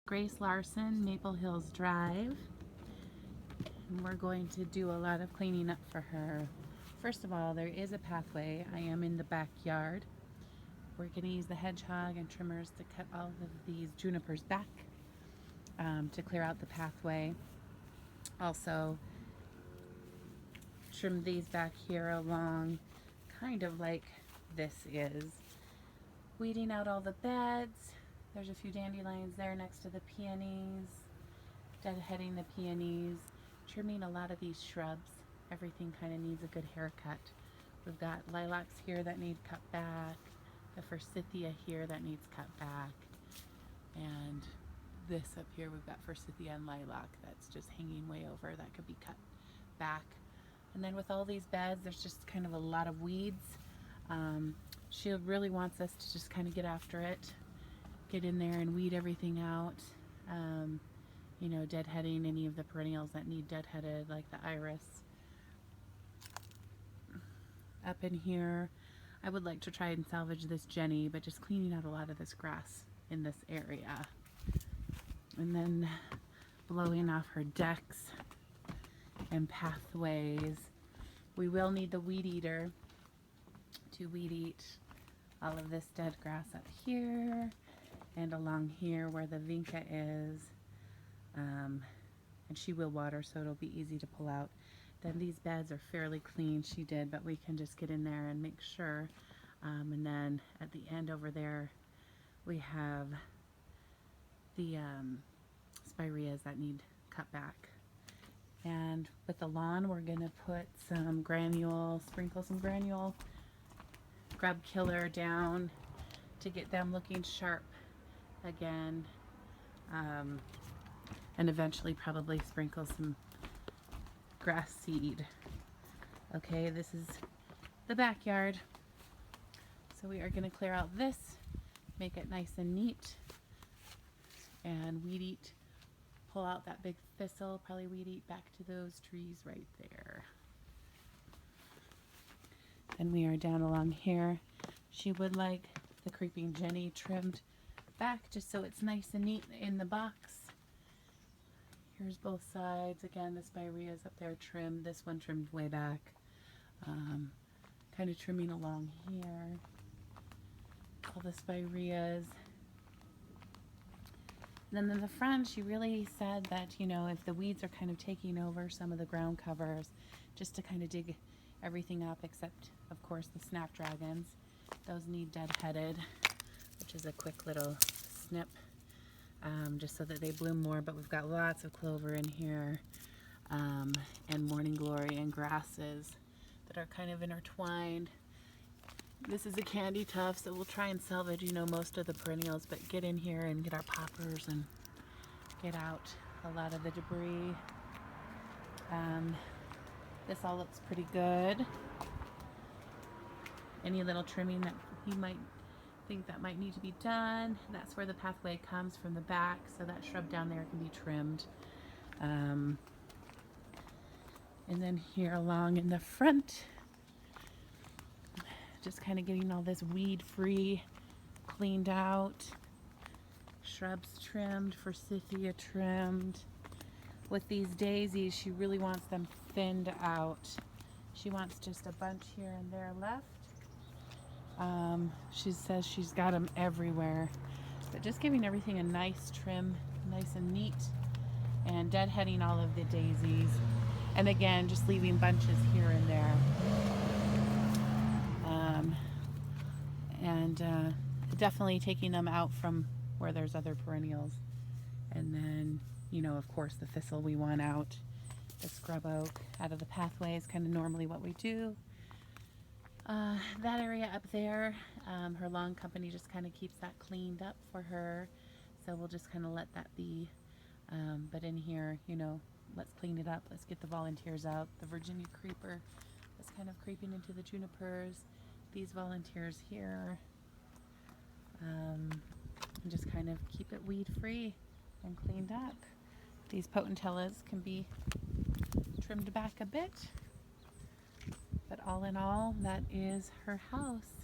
Grace Larson, Maple Hills Drive. And we're going to do a lot of cleaning up for her. First of all, there is a pathway. I am in the backyard. We're going to use the hedgehog and trimmers to cut all of these junipers back to clear out the pathway. Also, trim these back here along, kind of like this is. Weeding out all the beds. There's a few dandelions there next to the peonies. Deadheading the peonies. Trimming a lot of these shrubs. Everything kind of needs a good haircut. We've got lilacs here that need cut back. The forsythia here that needs cut back. And this up here, we've got forsythia and lilac that's just hanging way over. That could be cut back. And then with all these beds, there's just kind of a lot of weeds. She really wants us to just kind of get after it. Get in there and weed everything out. You know, deadheading any of the perennials that need deadheaded, like the iris. Up in here, I would like to try and salvage this Jenny, but just cleaning out a lot of this grass in this area. And then blowing off her decks and pathways. We will need the weed eater to weed eat all of this dead grass up here and along here where the vinca is. And she will water, so it'll be easy to pull out. Then these beds are fairly clean, she did, but we can just get in there and make sure. And then at the end over there, we have the spireas that need cut back. And with the lawn, we're gonna put some granule, sprinkle some granule, grub killer down to get them looking sharp again. And eventually probably sprinkle some grass seed. Okay, this is the backyard. So we are going to clear out this, make it nice and neat, and weed eat, pull out that big thistle, probably weed eat back to those trees right there. And we are down along here. She would like the creeping Jenny trimmed back just so it's nice and neat in the box. Here's both sides. Again, the spireas up there trimmed. This one trimmed way back. Kind of trimming along here. All the spireas. And then in the front, she really said that, you know, if the weeds are kind of taking over some of the ground covers, just to kind of dig everything up, except, of course, the snapdragons. Those need deadheaded, which is a quick little snip. Just so that they bloom more, but we've got lots of clover in here, and morning glory and grasses that are kind of intertwined. This is a candy tuft, so we'll try and salvage, you know, most of the perennials, but get in here and get our poppers and get out a lot of the debris. This all looks pretty good. Any little trimming that you might think that might need to be done. That's where the pathway comes from the back, so that shrub down there can be trimmed. And then here along in the front, just kind of getting all this weed free, cleaned out, shrubs trimmed, forsythia trimmed. With these daisies, she really wants them thinned out. She wants just a bunch here and there left. She says she's got them everywhere, but just giving everything a nice trim, nice and neat, and deadheading all of the daisies, and again just leaving bunches here and there, and definitely taking them out from where there's other perennials. And then, you know, of course, the thistle we want out, the scrub oak out of the pathway is kind of normally what we do. That area up there, her lawn company just kind of keeps that cleaned up for her, so we'll just kind of let that be. But in here, you know, let's clean it up. Let's get the volunteers out. The Virginia creeper is kind of creeping into the junipers. These volunteers here, and just kind of keep it weed free and cleaned up. These potentillas can be trimmed back a bit. But all in all, that is her house.